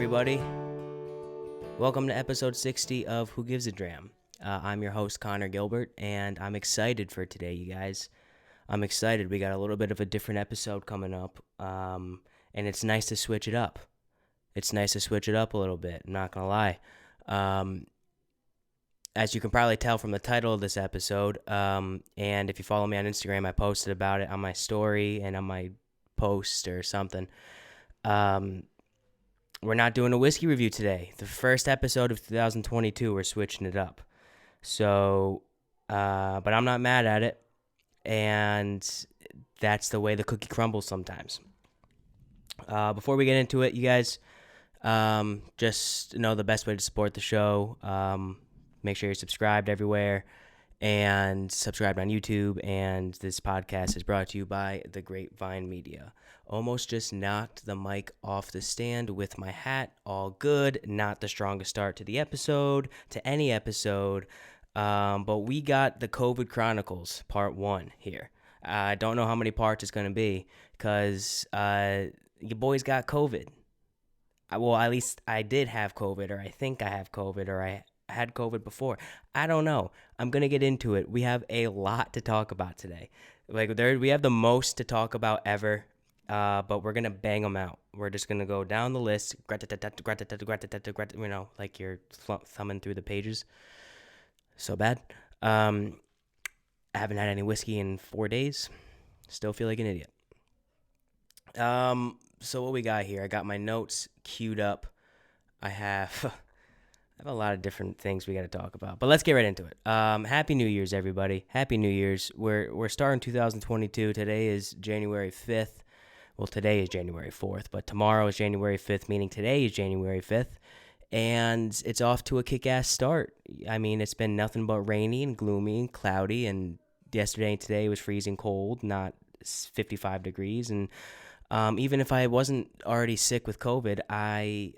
everybody. Welcome to episode 60 of Who Gives a Dram. I'm your host, Connor Gilbert, and I'm excited for today, you guys. I'm excited. We got a little bit of a different episode coming up, and it's nice to switch it up. It's nice to switch it up a little bit, I'm not going to lie. As you can probably tell from the title of this episode, and if you follow me on Instagram, I posted about it on my story and on my post or something. We're not doing a whiskey review today. The first episode of 2022, we're switching it up. So, but I'm not mad at it. And that's the way the cookie crumbles sometimes. Before we get into it, you guys, just know the best way to support the show. Make sure you're subscribed everywhere and subscribed on YouTube. And this podcast is brought to you by the Grapevine Media. Almost just knocked the mic off the stand with my hat. All good. Not the strongest start to the episode, to any episode. But we got the COVID Chronicles Part 1 here. I don't know how many parts it's going to be because your boys got COVID. Well, at least I did have COVID, or I think I have COVID, or I had COVID before. I don't know. I'm going to get into it. We have a lot to talk about today. We have the most to talk about ever. But we're going to bang them out. We're just going to go down the list, you know, like you're thumbing through the pages. So bad. I haven't had any whiskey in 4 days. Still feel like an idiot. So what we got here, I got my notes queued up. I have a lot of different things we got to talk about, but let's get right into it. Happy New Year's, everybody. Happy New Year's. We're starting 2022. Today is January 5th. Well, today is January 4th, but tomorrow is January 5th, meaning today is January 5th, and it's off to a kick-ass start. I mean, it's been nothing but rainy and gloomy and cloudy, and yesterday and today was freezing cold, not 55 degrees, and even if I wasn't already sick with COVID, I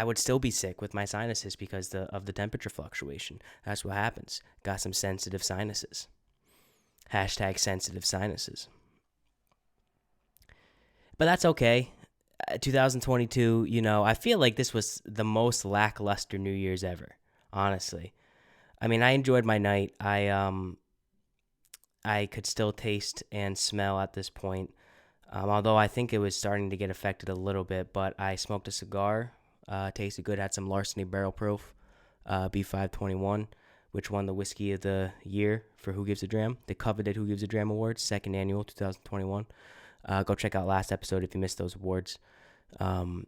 would still be sick with my sinuses because of the temperature fluctuation. That's what happens. Got some sensitive sinuses. Hashtag sensitive sinuses. But that's okay. 2022, you know, I feel like this was the most lackluster New Year's ever, honestly. I mean, I enjoyed my night. I could still taste and smell at this point, although I think it was starting to get affected a little bit. But I smoked a cigar, tasted good, had some Larceny Barrel Proof, B521, which won the Whiskey of the Year for Who Gives a Dram, the coveted Who Gives a Dram Awards, second annual, 2021. Go check out last episode if you missed those awards. And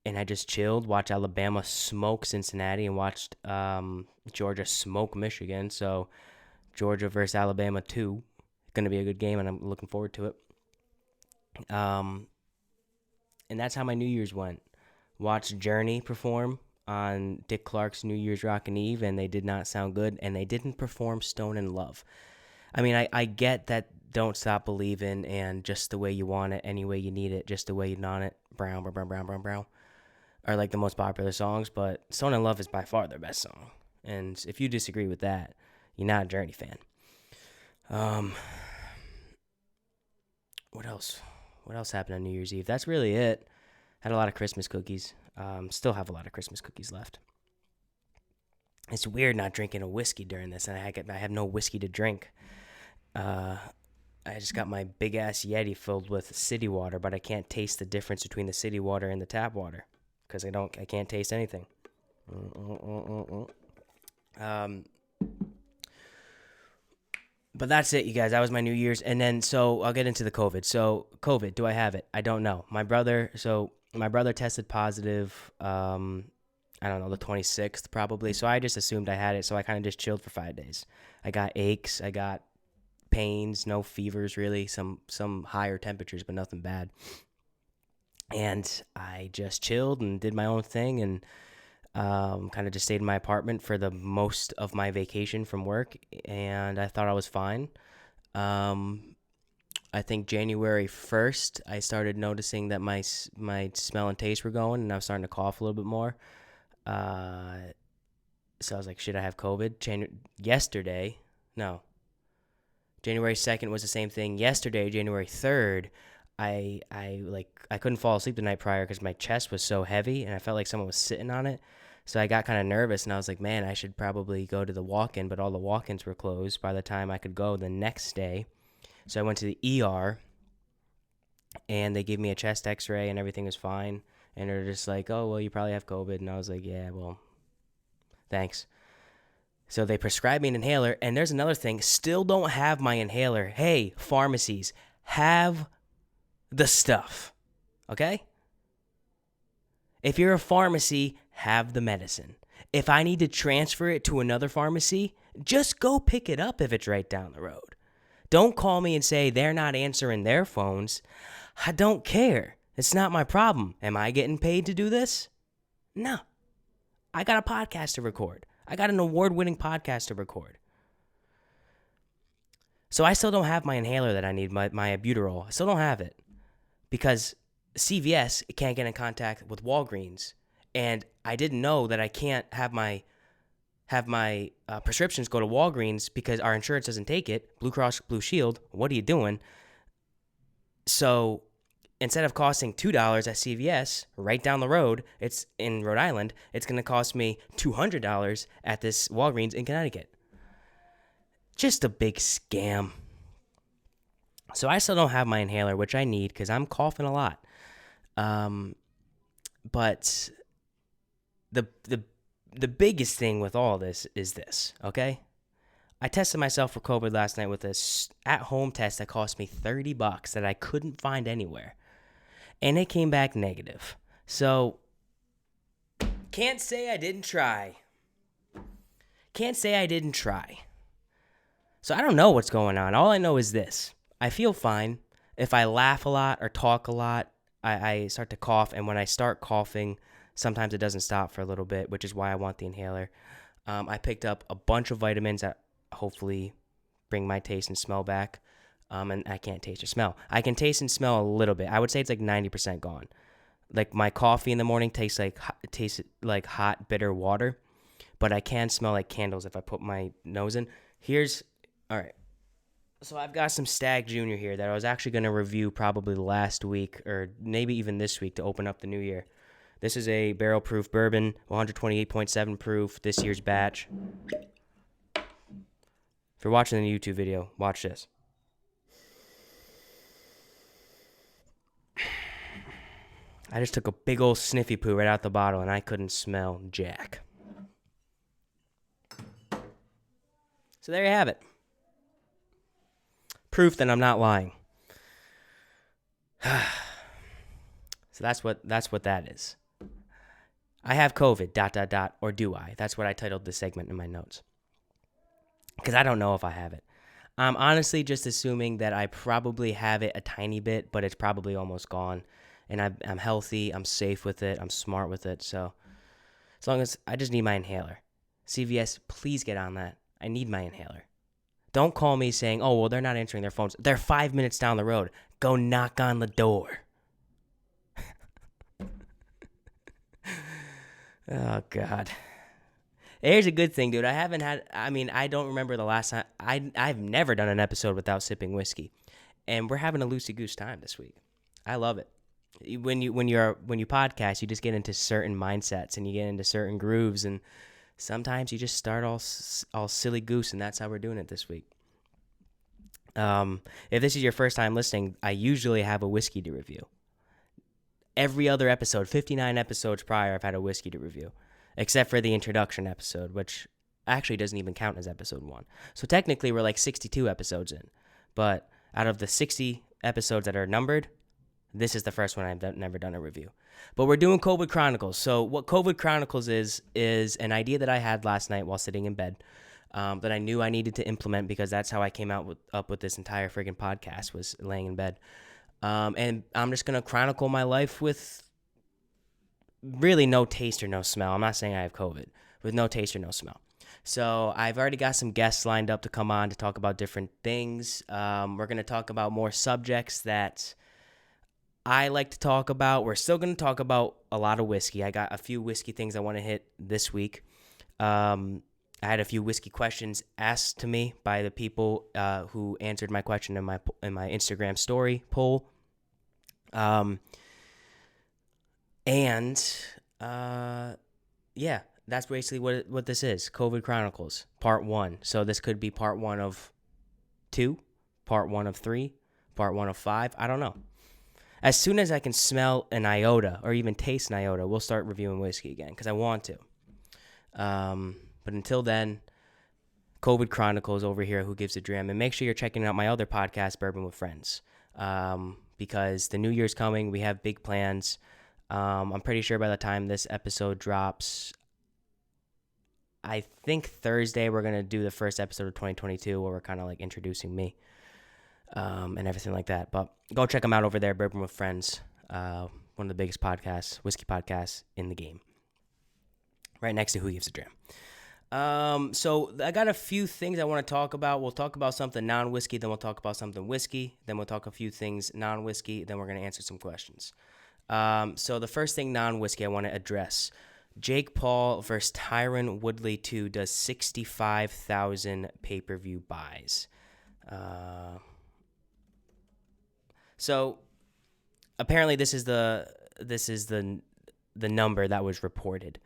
I just chilled, watched Alabama smoke Cincinnati, and watched Georgia smoke Michigan. So Georgia versus Alabama 2. Going to be a good game, and I'm looking forward to it. And that's how my New Year's went. Watched Journey perform on Dick Clark's New Year's Rockin' Eve, and they did not sound good, and they didn't perform Stone in Love. I mean, I get that Don't Stop Believin' and Just the Way You Want It, Any Way You Need It, Just the Way You Want It, Brown are like the most popular songs, but Stone in Love is by far their best song. And if you disagree with that, you're not a Journey fan. What else? What else happened on New Year's Eve? That's really it. Had a lot of Christmas cookies. Still have a lot of Christmas cookies left. It's weird not drinking a whiskey during this, and I have no whiskey to drink. I just got my big-ass Yeti filled with city water, but I can't taste the difference between the city water and the tap water because I can't taste anything. But that's it, you guys. That was my New Year's. And then, so I'll get into the COVID. So COVID, do I have it? I don't know. My brother tested positive, I don't know, the 26th probably. So I just assumed I had it. So I kind of just chilled for 5 days. I got aches. I got pains, no fevers really, some higher temperatures, but nothing bad. And I just chilled and did my own thing and kind of just stayed in my apartment for the most of my vacation from work, and I thought I was fine. I think January 1st, I started noticing that my smell and taste were going, and I was starting to cough a little bit more. So I was like, should I have COVID? January 2nd was the same thing. Yesterday, January 3rd, I couldn't fall asleep the night prior because my chest was so heavy and I felt like someone was sitting on it. So I got kind of nervous and I was like, man, I should probably go to the walk-in, but all the walk-ins were closed by the time I could go the next day. So I went to the ER and they gave me a chest x-ray and everything was fine. And they're just like, oh, well, you probably have COVID. And I was like, yeah, well, thanks. So they prescribed me an inhaler. And there's another thing. Still don't have my inhaler. Hey, pharmacies, have the stuff. Okay? If you're a pharmacy, have the medicine. If I need to transfer it to another pharmacy, just go pick it up if it's right down the road. Don't call me and say they're not answering their phones. I don't care. It's not my problem. Am I getting paid to do this? No. I got a podcast to record. I got an award-winning podcast to record. So I still don't have my inhaler that I need, my albuterol. I still don't have it because CVS can't get in contact with Walgreens. And I didn't know that I can't have my prescriptions go to Walgreens because our insurance doesn't take it. Blue Cross Blue Shield, what are you doing? So instead of costing $2 at CVS right down the road, it's in Rhode Island, it's going to cost me $200 at this Walgreens in Connecticut. Just a big scam. So I still don't have my inhaler, which I need because I'm coughing a lot. But the biggest thing with all this is this, okay? I tested myself for COVID last night with this at-home test that cost me $30 that I couldn't find anywhere. And it came back negative. So, can't say I didn't try. So I don't know what's going on. All I know is this. I feel fine. If I laugh a lot or talk a lot, I start to cough. And when I start coughing, sometimes it doesn't stop for a little bit, which is why I want the inhaler. I picked up a bunch of vitamins that hopefully bring my taste and smell back. And I can't taste or smell. I can taste and smell a little bit. I would say it's like 90% gone. Like my coffee in the morning tastes like hot, bitter water. But I can smell like candles if I put my nose in. All right. So I've got some Stag Junior here that I was actually going to review probably last week or maybe even this week to open up the new year. This is a barrel-proof bourbon, 128.7 proof, this year's batch. If you're watching the YouTube video, watch this. I just took a big old sniffy poo right out the bottle, and I couldn't smell jack. So there you have it. Proof that I'm not lying. So that's what that is. I have COVID, ... or do I? That's what I titled this segment in my notes. Because I don't know if I have it. I'm honestly just assuming that I probably have it a tiny bit, but it's probably almost gone. And I'm healthy, I'm safe with it, I'm smart with it. So as long as I just need my inhaler. CVS, please get on that. I need my inhaler. Don't call me saying, oh, well, they're not answering their phones. They're 5 minutes down the road. Go knock on the door. Oh, God. Here's a good thing, dude. I don't remember the last time. I've never done an episode without sipping whiskey. And we're having a loosey-goose time this week. I love it. When you podcast, you just get into certain mindsets and you get into certain grooves, and sometimes you just start all silly goose, and that's how we're doing it this week. If this is your first time listening, I usually have a whiskey to review. Every other episode, 59 episodes prior, I've had a whiskey to review, except for the introduction episode, which actually doesn't even count as episode 1. So technically, we're like 62 episodes in, but out of the 60 episodes that are numbered, this is the first one I've never done a review. But we're doing Covid Chronicles. So what Covid Chronicles is an idea that I had last night while sitting in bed that I knew I needed to implement because that's how I came up with this entire friggin' podcast, was laying in bed. And I'm just going to chronicle my life with really no taste or no smell. I'm not saying I have COVID, with no taste or no smell. So I've already got some guests lined up to come on to talk about different things. We're going to talk about more subjects that I like to talk about. We're still going to talk about a lot of whiskey. I got a few whiskey things I want to hit this week. I had a few whiskey questions asked to me by the people who answered my question in my Instagram story poll. Um, and yeah, that's basically what this is. COVID Chronicles, part 1. So this could be part 1 of 2, part 1 of 3, part 1 of 5. I don't know. As soon as I can smell an iota or even taste an iota, we'll start reviewing whiskey again because I want to. But until then, COVID Chronicles over here, Who Gives a Dram. And make sure you're checking out my other podcast, Bourbon with Friends, because the new year's coming. We have big plans. I'm pretty sure by the time this episode drops, I think Thursday, we're going to do the first episode of 2022 where we're kind of like introducing me and everything like that. But go check them out over there, Bourbon with Friends, one of the biggest podcasts, whiskey podcasts in the game, right next to Who Gives a Dram. So I got a few things I want to talk about. We'll talk about something non-whiskey, then we'll talk about something whiskey, then we'll talk a few things non-whiskey, then we're going to answer some questions. So the first thing non-whiskey I want to address, Jake Paul versus Tyron Woodley 2 does 65,000 pay-per-view buys. So apparently this is the number that was reported,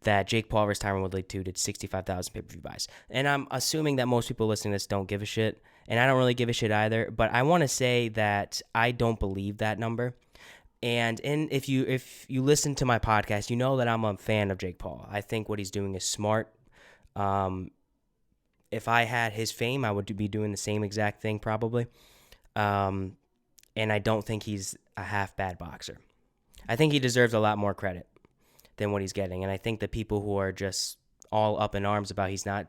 that Jake Paul versus Tyron Woodley 2 did 65,000 pay-per-view buys. And I'm assuming that most people listening to this don't give a shit, and I don't really give a shit either, but I want to say that I don't believe that number. And if you listen to my podcast, you know that I'm a fan of Jake Paul. I think what he's doing is smart. If I had his fame, I would be doing the same exact thing probably. And I don't think he's a half bad boxer. I think he deserves a lot more credit than what he's getting. And I think the people who are just all up in arms about he's not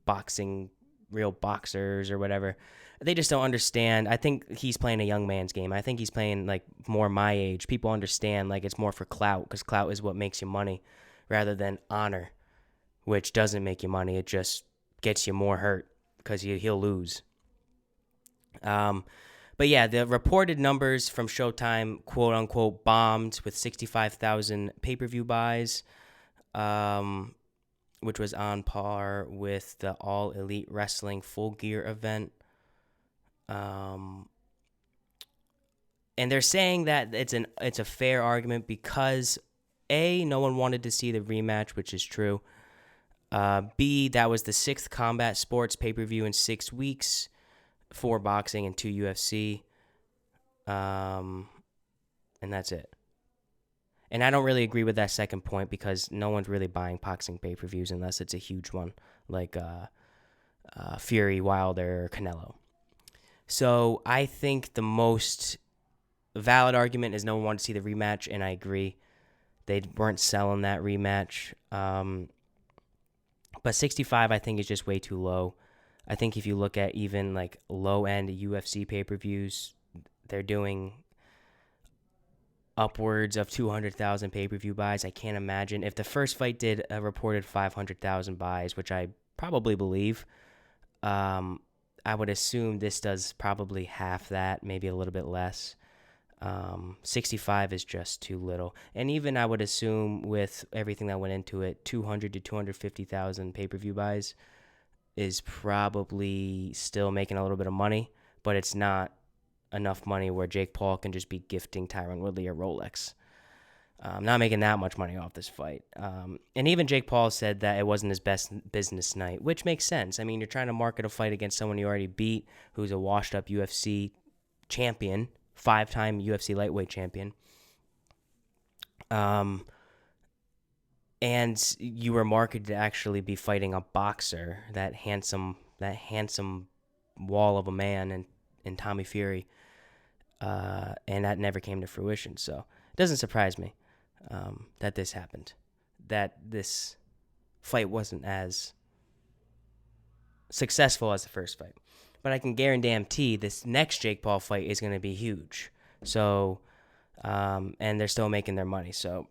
boxing real boxers or whatever, they just don't understand. I think he's playing a young man's game. I think he's playing like more my age. People understand like it's more for clout, because clout is what makes you money rather than honor, which doesn't make you money. It just gets you more hurt because he'll lose. But yeah, the reported numbers from Showtime, quote unquote, bombed with 65,000 pay-per-view buys, which was on par with the All Elite Wrestling Full Gear event. And they're saying that it's a fair argument because A, no one wanted to see the rematch, which is true. B, that was the 6th combat sports pay-per-view in 6 weeks, 4 boxing and 2 UFC. And that's it. And I don't really agree with that second point because no one's really buying boxing pay-per-views unless it's a huge one like Fury, Wilder, or Canelo. So I think the most valid argument is no one wanted to see the rematch, and I agree. They weren't selling that rematch. But 65, I think, is just way too low. I think if you look at even like low-end UFC pay-per-views, they're doing upwards of 200,000 pay-per-view buys. I can't imagine. If the first fight did a reported 500,000 buys, which I probably believe, I would assume this does probably half that, maybe a little bit less. 65 is just too little. And even I would assume with everything that went into it, 200 to 250,000 pay-per-view buys is probably still making a little bit of money, but it's not enough money where Jake Paul can just be gifting Tyron Woodley a Rolex. Not making that much money off this fight. And even Jake Paul said that it wasn't his best business night, which makes sense. I mean, you're trying to market a fight against someone you already beat, who's a washed-up UFC champion, 5-time UFC lightweight champion. And you were marketed to actually be fighting a boxer, that handsome wall of a man in Tommy Fury. And that never came to fruition. So it doesn't surprise me that this happened, that this fight wasn't as successful as the first fight. But I can guarantee this next Jake Paul fight is going to be huge. So, and they're still making their money. So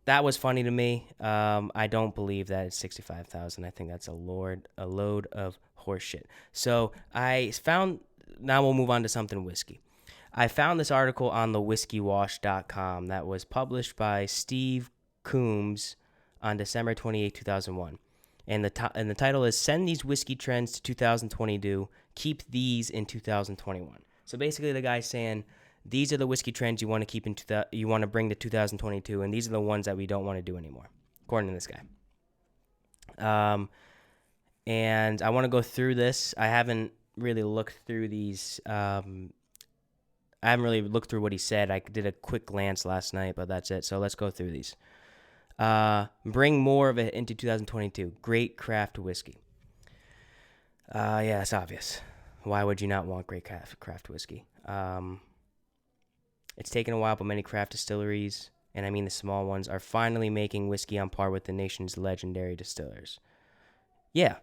that was funny to me. I don't believe that it's 65,000. I think that's a load of horseshit. So now we'll move on to something whiskey. I found this article on thewhiskeywash.com that was published by Steve Coombs on December 28, 2001. And the title is Send These Whiskey Trends to 2022, Keep These in 2021. So basically the guy's saying These are the whiskey trends you want to keep you want to bring to 2022, and these are the ones that we don't want to do anymore, according to this guy. And I want to go through this. I haven't really looked through these. I haven't really looked through what he said. I did a quick glance last night, but that's it. So let's go through these. Bring more of it into 2022. Great craft whiskey. Yeah, it's obvious. Why would you not want great craft whiskey? It's taken a while, but many craft distilleries, and I mean the small ones, are finally making whiskey on par with the nation's legendary distillers. Yeah.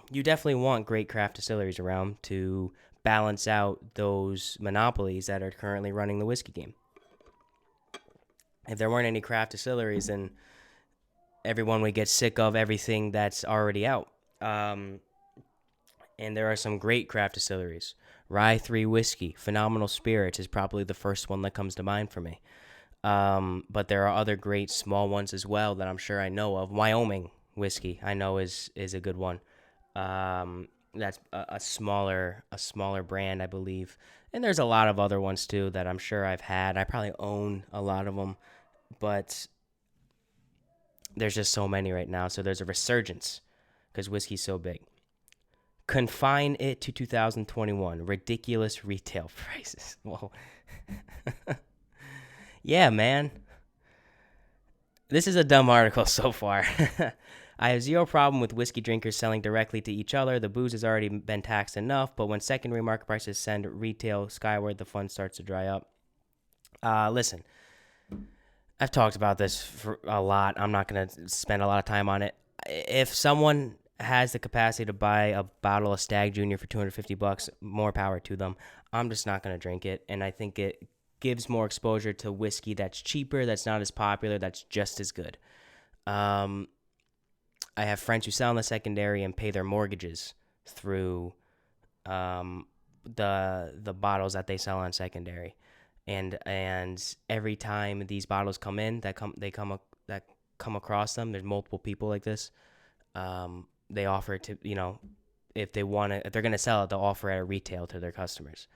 You definitely want great craft distilleries around to balance out those monopolies that are currently running the whiskey game. If there weren't any craft distilleries, then everyone would get sick of everything that's already out. And there are some great craft distilleries. Rye 3 Whiskey, Phenomenal Spirits is probably the first one that comes to mind for me. But there are other great small ones as well that I'm sure I know of. Wyoming Whiskey, I know is a good one. That's a smaller brand, I believe. And there's a lot of other ones too that I'm sure I've had. I probably own a lot of them, but there's just so many right now. So there's a resurgence because whiskey's so big. Confine it to 2021. Ridiculous retail prices. Well, yeah, man. This is a dumb article so far. I have zero problem with whiskey drinkers selling directly to each other. The booze has already been taxed enough, but when secondary market prices send retail skyward, the fun starts to dry up. Listen, I've talked about this for a lot. I'm not going to spend a lot of time on it. If someone has the capacity to buy a bottle of Stag Junior for $250, more power to them. I'm just not going to drink it, and I think it gives more exposure to whiskey that's cheaper, that's not as popular, that's just as good. I have friends who sell in the secondary and pay their mortgages through the bottles that they sell on secondary, and every time these bottles come in that come across them, there's multiple people like this. They offer to, if they're going to sell it, they'll offer at a retail to their customers.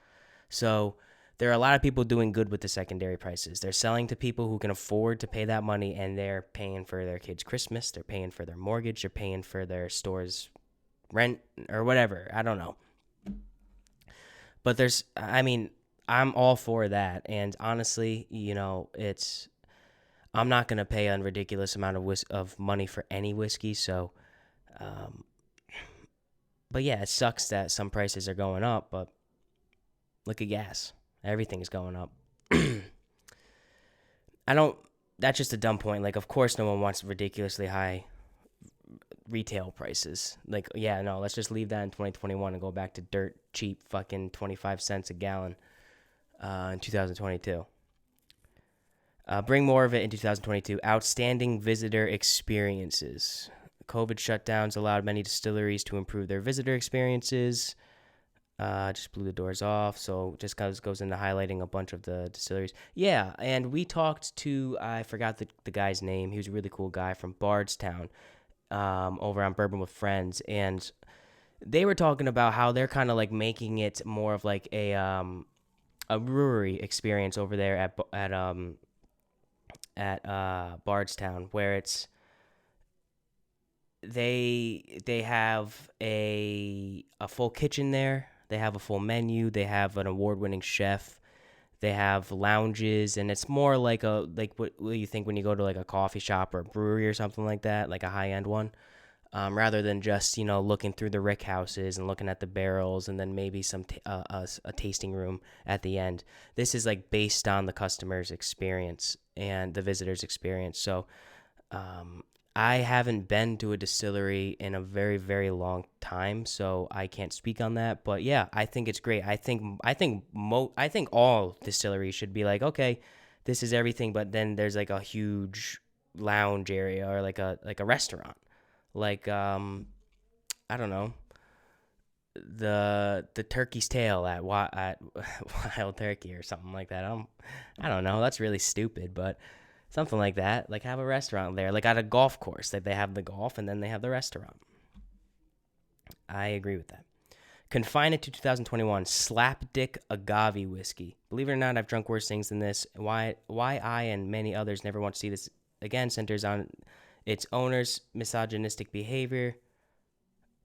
So there are a lot of people doing good with the secondary prices. They're selling to people who can afford to pay that money, and they're paying for their kids' Christmas. They're paying for their mortgage. They're paying for their store's rent or whatever. I don't know. But I'm all for that. And honestly, I'm not going to pay a ridiculous amount of money for any whiskey. So, but yeah, it sucks that some prices are going up, but look at gas. Everything is going up. That's just a dumb point. Like, of course no one wants ridiculously high retail prices. Like, yeah, no, let's just leave that in 2021 and go back to dirt cheap fucking 25 cents a gallon in 2022. Bring more of it in 2022. Outstanding visitor experiences. COVID shutdowns allowed many distilleries to improve their visitor experiences. Just blew the doors off. So just goes into highlighting a bunch of the distilleries. Yeah, and we talked to, I forgot the guy's name. He was a really cool guy from Bardstown over on Bourbon with Friends. And they were talking about how they're kind of like making it more of like a brewery experience over there at Bardstown, where it's they have a full kitchen there. They have a full menu. They have an award-winning chef. They have lounges, and it's more like what you think when you go to like a coffee shop or a brewery or something like that, like a high-end one, rather than just looking through the rick houses and looking at the barrels and then maybe some a tasting room at the end. This is like based on the customer's experience and the visitor's experience. So I haven't been to a distillery in a very, very long time, so I can't speak on that. But yeah, I think it's great. I think all distilleries should be like, okay, this is everything, but then there's like a huge lounge area or like a restaurant, like I don't know, the Turkey's Tail at Wild Turkey or something like that. I don't know. That's really stupid, but. Something like that. Like have a restaurant there. Like at a golf course. Like they have the golf and then they have the restaurant. I agree with that. Confine it to 2021. Slapdick Agave Whiskey. Believe it or not, I've drunk worse things than this. Why I and many others never want to see this again centers on its owner's misogynistic behavior.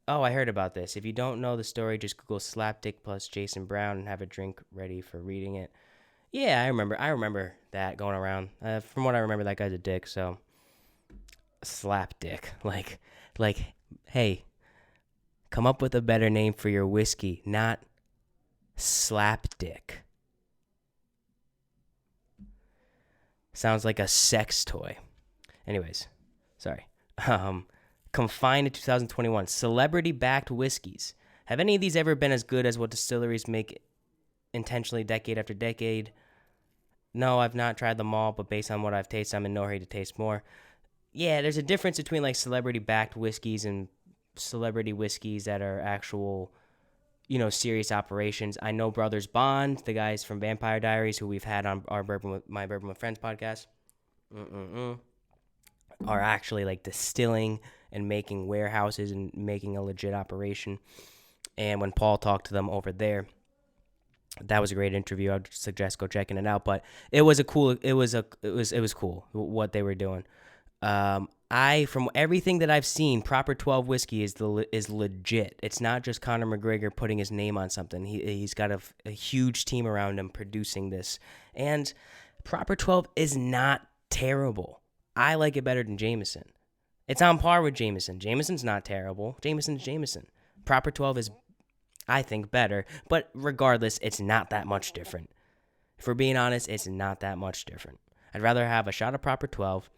Oh, I heard about this. If you don't know the story, just Google Slapdick plus Jason Brown and have a drink ready for reading it. Yeah, I remember that going around. From what I remember, that guy's a dick. So, Slapdick, like, hey, come up with a better name for your whiskey, not Slapdick. Sounds like a sex toy. Anyways, sorry. Confined to 2021. Celebrity-backed whiskeys. Have any of these ever been as good as what distilleries make intentionally decade after decade? No, I've not tried them all, but based on what I've tasted, I'm in no hurry to taste more. Yeah, there's a difference between like celebrity-backed whiskeys and celebrity whiskeys that are actual, serious operations. I know Brothers Bond, the guys from Vampire Diaries, who we've had on our My Bourbon with Friends podcast, are actually like distilling and making warehouses and making a legit operation. And when Paul talked to them over there, that was a great interview. I'd suggest go checking it out. But it was cool what they were doing. From everything that I've seen, Proper 12 whiskey is legit. It's not just Conor McGregor putting his name on something. He's got a huge team around him producing this, and Proper 12 is not terrible. I like it better than Jameson. It's on par with Jameson. Jameson's not terrible. Jameson's Jameson. Proper 12 is, I think, better. But regardless, it's not that much different. If we're being honest, it's not that much different. I'd rather have a shot of Proper 12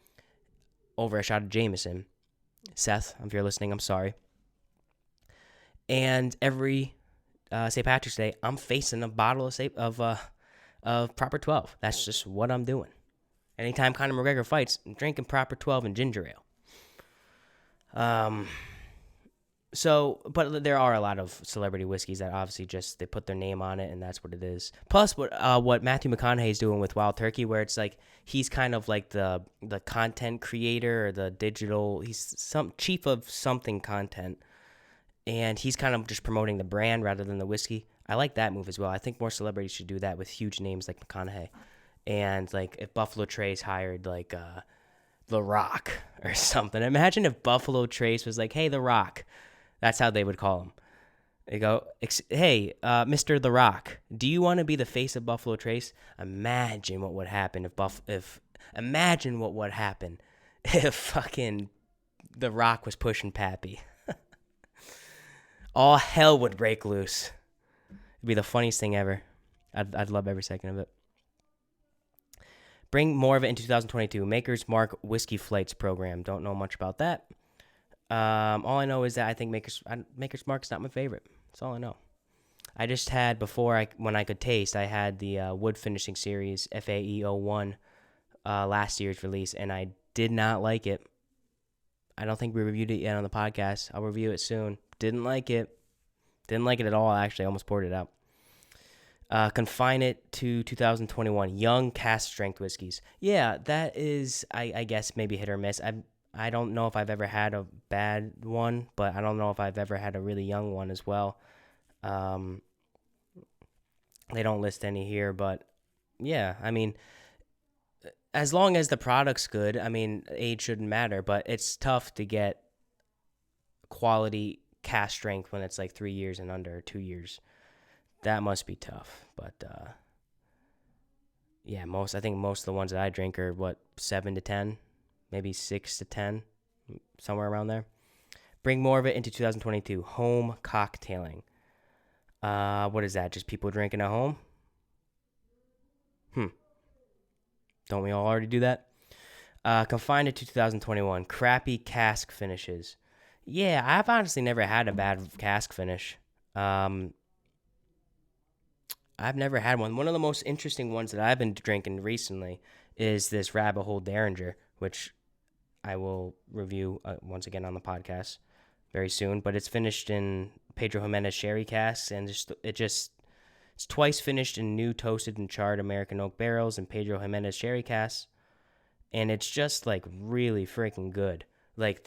over a shot of Jameson. Seth, if you're listening, I'm sorry. And every St. Patrick's Day, I'm facing a bottle of Proper 12. That's just what I'm doing. Anytime Conor McGregor fights, I'm drinking Proper 12 and ginger ale. But there are a lot of celebrity whiskeys that obviously just they put their name on it and that's what it is. Plus, what Matthew McConaughey is doing with Wild Turkey, where it's like he's kind of like the content creator or the digital. He's some chief of something content, and he's kind of just promoting the brand rather than the whiskey. I like that move as well. I think more celebrities should do that with huge names like McConaughey. And like if Buffalo Trace hired like The Rock or something. Imagine if Buffalo Trace was like, "Hey, The Rock." That's how they would call him. They go, "Hey, Mr. The Rock, do you want to be the face of Buffalo Trace?" Imagine what would happen if fucking The Rock was pushing Pappy. All hell would break loose. It'd be the funniest thing ever. I'd love every second of it. Bring more of it in 2022. Maker's Mark Whiskey Flights program. Don't know much about that. All I know is that I think Maker's Mark's not my favorite. That's all I know. I just had when I could taste, I had the wood finishing series FAE01 last year's release, and I did not like it. I don't think we reviewed it yet on the podcast. I'll review it soon. Didn't like it. Didn't like it at all, actually. I almost poured it out. Confine it to 2021. Young cask strength whiskeys. Yeah, that is, I guess, maybe hit or miss. I don't know if I've ever had a bad one, but I don't know if I've ever had a really young one as well. They don't list any here, but yeah, I mean, as long as the product's good, I mean, age shouldn't matter, but it's tough to get quality cask strength when it's like 3 years and under, 2 years. That must be tough, but yeah, I think most of the ones that I drink are 7 to 10, maybe 6 to 10, somewhere around there. Bring more of it into 2022. Home cocktailing. What is that? Just people drinking at home? Don't we all already do that? Confined it to 2021. Crappy cask finishes. Yeah, I've honestly never had a bad cask finish. I've never had one. One of the most interesting ones that I've been drinking recently is this Rabbit Hole Derringer, which I will review once again on the podcast very soon. But it's finished in Pedro Jimenez sherry casks, and it's twice finished in new toasted and charred American oak barrels and Pedro Jimenez sherry casks, and it's just like really freaking good. Like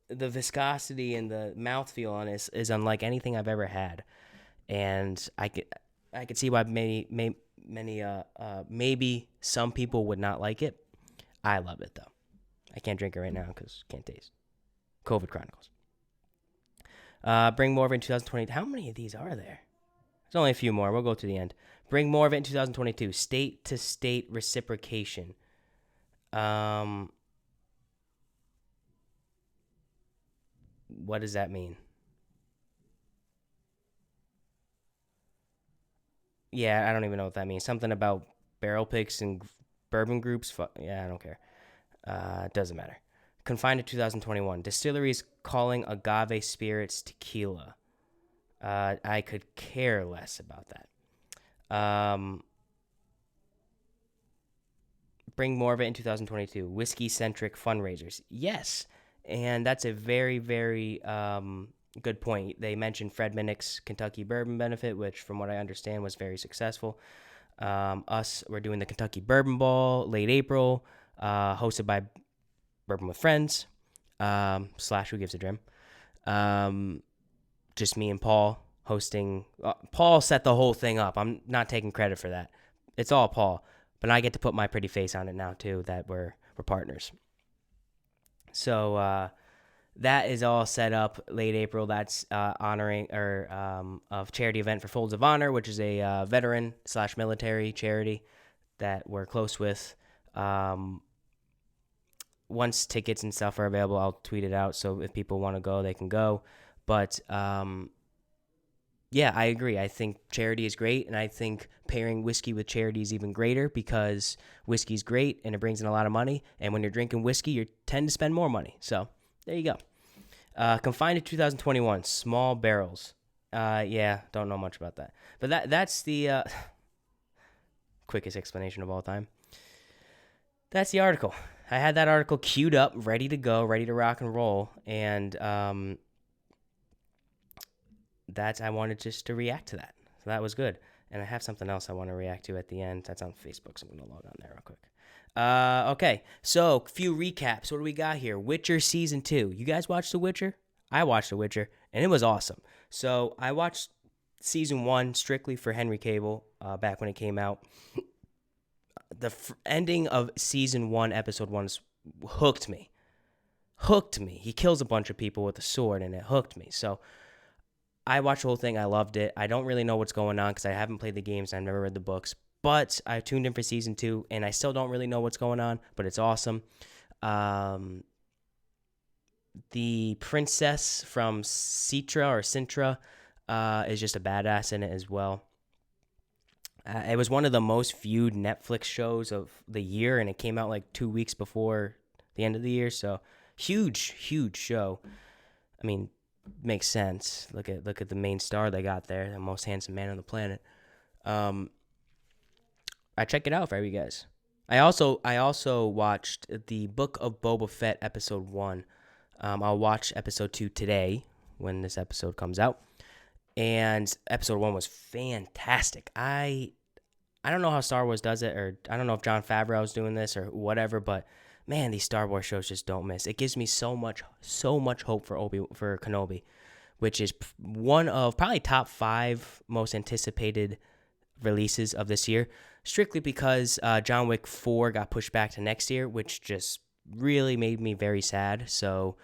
the viscosity and the mouthfeel on this is unlike anything I've ever had, and I could see why maybe some people would not like it. I love it though. I can't drink it right now because can't taste. COVID Chronicles. Bring more of it in 2020. How many of these are there? There's only a few more. We'll go to the end. Bring more of it in 2022. State to state reciprocation. What does that mean? Yeah, I don't even know what that means. Something about barrel picks and bourbon groups. Yeah, I don't care. Doesn't matter. Confined to 2021. Distilleries calling agave spirits tequila. I could care less about that. Bring more of it in 2022. Whiskey-centric fundraisers. Yes, and that's a very, very good point. They mentioned Fred Minnick's Kentucky Bourbon Benefit, which, from what I understand, was very successful. We're doing the Kentucky Bourbon Ball late April, hosted by Bourbon with Friends, / Who Gives a Dram. Just me and Paul hosting. Paul set the whole thing up. I'm not taking credit for that. It's all Paul. But I get to put my pretty face on it now, too, that we're partners. So that is all set up late April. That's honoring a charity event for Folds of Honor, which is a veteran / military charity that we're close with. Once tickets and stuff are available, I'll tweet it out. So if people want to go, they can go. But yeah, I agree. I think charity is great, and I think pairing whiskey with charity is even greater because whiskey's great and it brings in a lot of money. And when you're drinking whiskey, you tend to spend more money. So there you go. Confined to 2021, small barrels. Yeah, don't know much about that. But that's the quickest explanation of all time. That's the article. I had that article queued up, ready to go, ready to rock and roll, and I wanted just to react to that. So that was good. And I have something else I want to react to at the end. That's on Facebook, so I'm going to log on there real quick. Okay, so few recaps. What do we got here? Witcher Season 2. You guys watched The Witcher? I watched The Witcher, and it was awesome. So I watched Season 1 strictly for Henry Cavill back when it came out. The ending of Season 1, Episode 1 hooked me. He kills a bunch of people with a sword, and it hooked me. So I watched the whole thing. I loved it. I don't really know what's going on because I haven't played the games. I've never read the books. But I tuned in for Season 2, and I still don't really know what's going on, but it's awesome. The princess from Sintra is just a badass in it as well. It was one of the most viewed Netflix shows of the year, and it came out like 2 weeks before the end of the year. So huge show. I mean, makes sense. Look at the main star they got there, the most handsome man on the planet. I check it out for you guys. I also watched the Book of Boba Fett episode 1. I'll watch episode 2 today when this episode comes out. And episode 1 was fantastic. I don't know how Star Wars does it, or I don't know if Jon Favreau is doing this or whatever, but man, these Star Wars shows just don't miss. It gives me so much hope for Kenobi, which is one of probably top 5 most anticipated releases of this year, strictly because John Wick 4 got pushed back to next year, which just really made me very sad. So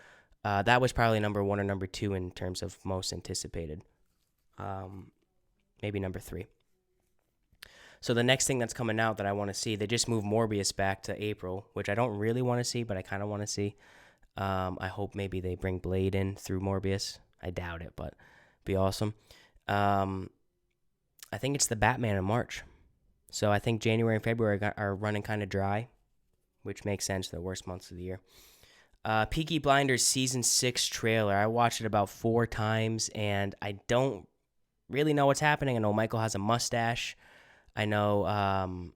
that was probably number 1 or number 2 in terms of most anticipated. Maybe number 3. So the next thing that's coming out that I want to see, they just moved Morbius back to April, which I don't really want to see, but I kind of want to see. I hope maybe they bring Blade in through Morbius. I doubt it, but it'd be awesome. I think it's the Batman in March. So I think January and February are running kind of dry, which makes sense. The worst months of the year. Peaky Blinders Season 6 trailer. I watched it about 4 times, and I don't really know what's happening. I know Michael has a mustache. I know,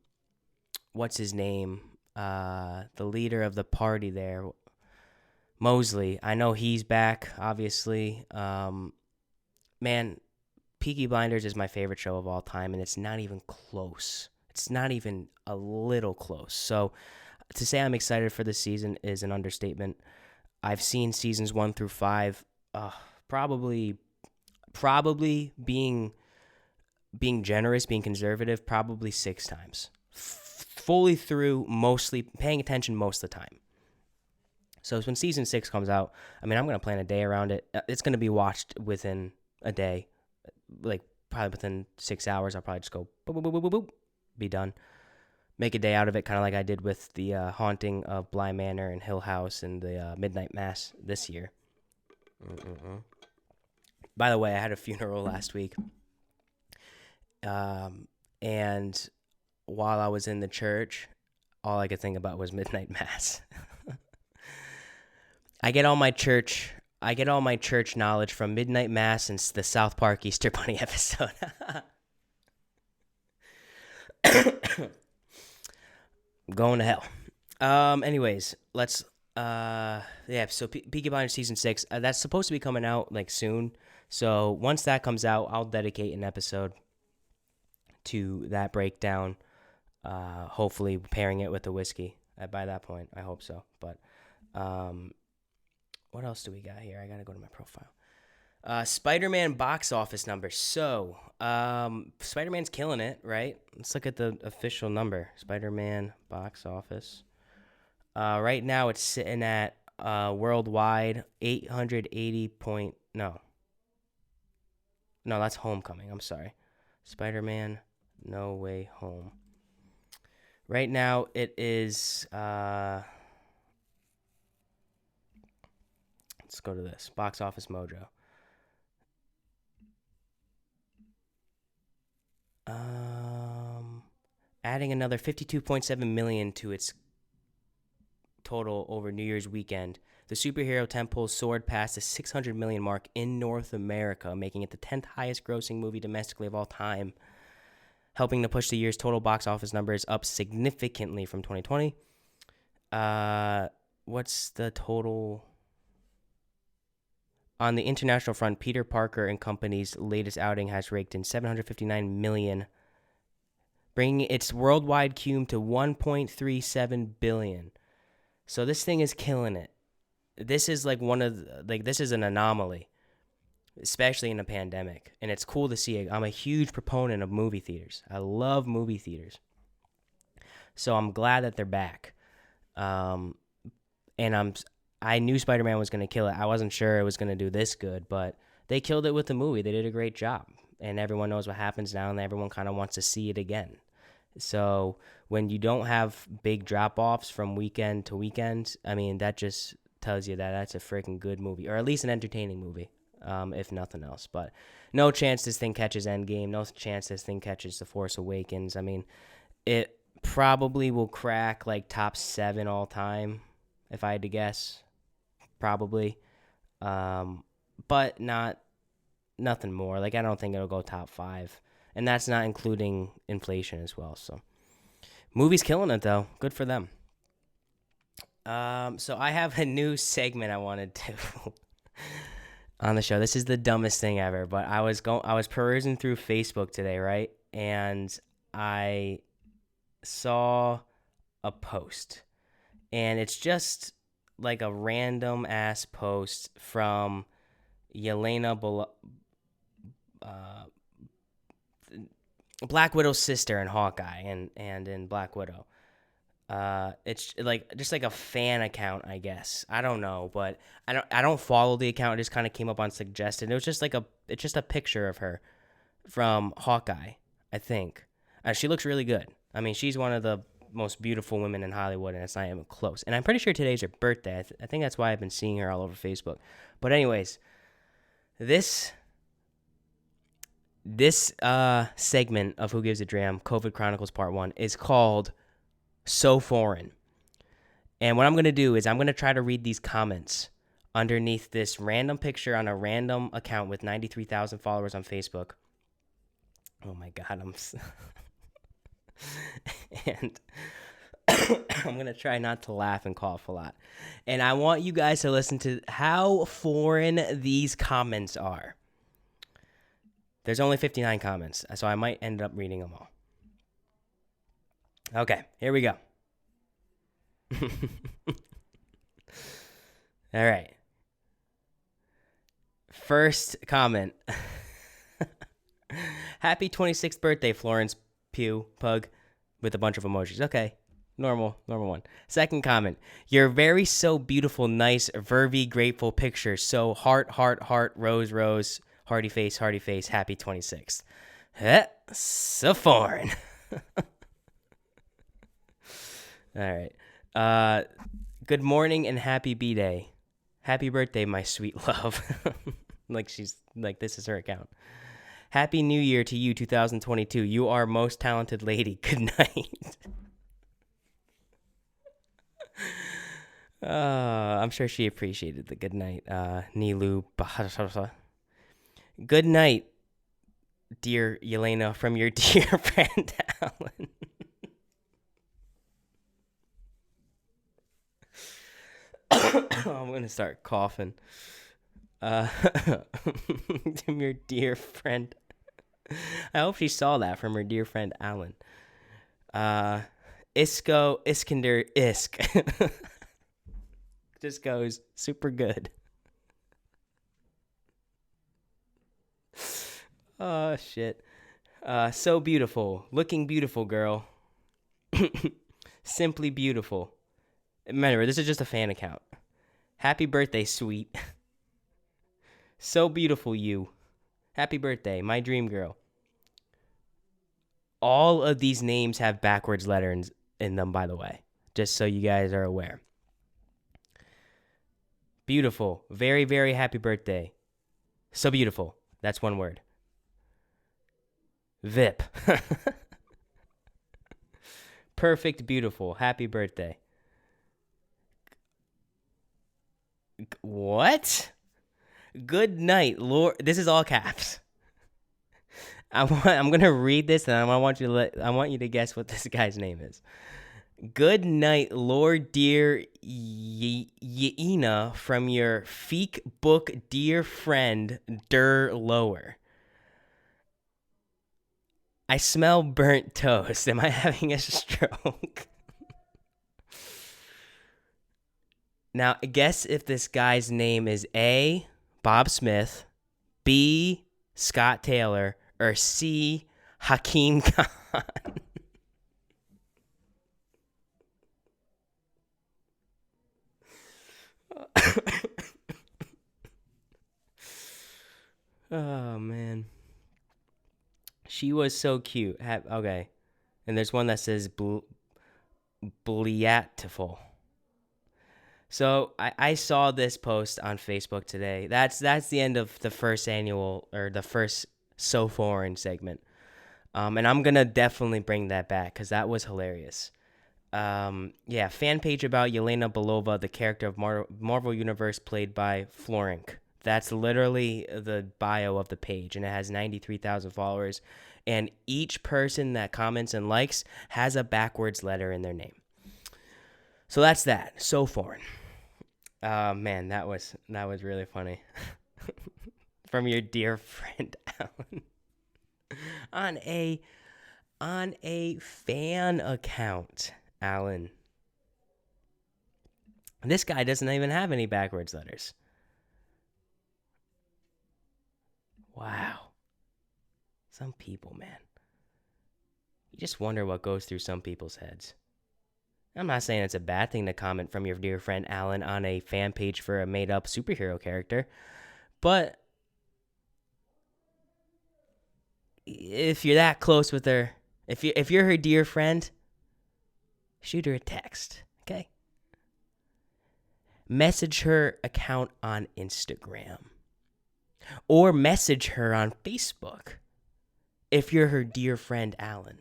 what's his name? The leader of the party there, Mosley. I know he's back, obviously. Man, Peaky Blinders is my favorite show of all time, and it's not even close. It's not even a little close. So to say I'm excited for this season is an understatement. I've seen seasons 1 through 5. Probably being generous, being conservative, probably 6 times. Fully through, mostly paying attention most of the time. So when season 6 comes out, I mean, I'm going to plan a day around it. It's going to be watched within a day, like probably within 6 hours. I'll probably just go boop, boop, boop, boop, boop, boop, be done. Make a day out of it, kind of like I did with the Haunting of Bly Manor and Hill House and the Midnight Mass this year. By the way, I had a funeral last week. And while I was in the church, all I could think about was Midnight Mass. I get all my church knowledge from Midnight Mass and the South Park Easter Bunny episode. Going to hell. Anyways, let's so Peaky Blinders season 6, that's supposed to be coming out like soon. So once that comes out, I'll dedicate an episode to that breakdown. Hopefully pairing it with the whiskey by that point. I hope so. But what else do we got here? I gotta go to my profile. Spider-Man box office numbers. So Spider-Man's killing it, right? Let's look at the official number. Spider-Man box office. Right now it's sitting at worldwide 880 point. No, that's Homecoming. I'm sorry. Spider-Man No Way Home. Right now it is let's go to this. Box Office Mojo. Adding another 52.7 million to its total over New Year's weekend. The superhero tentpole soared past the 600 million mark in North America, making it the 10th highest grossing movie domestically of all time, helping to push the year's total box office numbers up significantly from 2020. What's the total? On the international front, Peter Parker and Company's latest outing has raked in 759 million, bringing its worldwide cume to 1.37 billion. So this thing is killing it. This is this is an anomaly, especially in a pandemic, and it's cool to see it. I'm a huge proponent of movie theaters. I love movie theaters. So I'm glad that they're back. And I knew Spider-Man was going to kill it. I wasn't sure it was going to do this good, but they killed it with the movie. They did a great job. And everyone knows what happens now, and everyone kind of wants to see it again. So when you don't have big drop-offs from weekend to weekend, I mean, that just tells you that that's a freaking good movie, or at least an entertaining movie, if nothing else. But no chance this thing catches Endgame. No chance this thing catches The Force Awakens. I mean, it probably will crack like top 7 all time, if I had to guess. Probably. But nothing more. Like, I don't think it'll go top 5. And that's not including inflation as well. So, movie's killing it, though. Good for them. So I have a new segment I wanted to on the show. This is the dumbest thing ever, but I was perusing through Facebook today, right? And I saw a post, and it's just like a random ass post from Yelena Black Widow's sister in Hawkeye and in Black Widow. It's like just like a fan account, I guess. I don't know, but I don't follow the account. It just kind of came up on suggested. It was just it's just a picture of her from Hawkeye, I think. She looks really good. I mean, she's one of the most beautiful women in Hollywood, and it's not even close. And I'm pretty sure today's her birthday. I think that's why I've been seeing her all over Facebook. But anyways, this segment of Who Gives a Dram, COVID Chronicles Part 1, is called So Foreign. And what I'm going to do is I'm going to try to read these comments underneath this random picture on a random account with 93,000 followers on Facebook. Oh my God, and I'm going to try not to laugh and cough a lot. And I want you guys to listen to how foreign these comments are. There's only 59 comments, so I might end up reading them all. Okay, here we go. All right. First comment. Happy 26th birthday, Florence Pugh Pug, with a bunch of emojis. Okay. Normal one. Second comment. Your very so beautiful, nice, vervy, grateful picture. So heart, rose, hearty face, happy 26th. So foreign. All right. Good morning and happy B-Day. Happy birthday, my sweet love. This is her account. Happy New Year to you, 2022. You are most talented lady. Good night. I'm sure she appreciated the good night. Nilu. Good night, dear Yelena, from your dear friend Alan. I'm gonna start coughing. To your dear friend. I hope she saw that from her dear friend Alan. Iskander Isk. Just goes super good. Oh shit. So beautiful. Looking beautiful, girl. Simply beautiful. Remember, this is just a fan account. Happy birthday, sweet. So beautiful, you. Happy birthday, my dream girl. All of these names have backwards letters in them, by the way, just so you guys are aware. Beautiful. Very, very happy birthday. So beautiful. That's one word. VIP. Perfect, beautiful. Happy birthday. What? Good night, Lord. This is all caps. I'm gonna read this, and I want you to guess what this guy's name is. Good night, Lord dear Yeena, from your feek book dear friend Der Lower. I smell burnt toast. Am I having a stroke? Now, guess if this guy's name is A, Bob Smith, B, Scott Taylor, or C, Hakeem Khan. Oh, man. She was so cute. Okay. And there's one that says Bleatiful. So I saw this post on Facebook today. That's the end of the first annual, or the first So Foreign segment. And I'm going to definitely bring that back because that was hilarious. Fan page about Yelena Belova, the character of Marvel Universe played by Florink. That's literally the bio of the page, and it has 93,000 followers. And each person that comments and likes has a backwards letter in their name. So that's that. So foreign. Man, that was really funny. From your dear friend Alan. on a fan account, Alan. This guy doesn't even have any backwards letters. Wow. Some people, man. You just wonder what goes through some people's heads. I'm not saying it's a bad thing to comment from your dear friend Alan on a fan page for a made-up superhero character, but if you're that close with her, if you're her dear friend, shoot her a text, okay? Message her account on Instagram, or message her on Facebook if you're her dear friend Alan.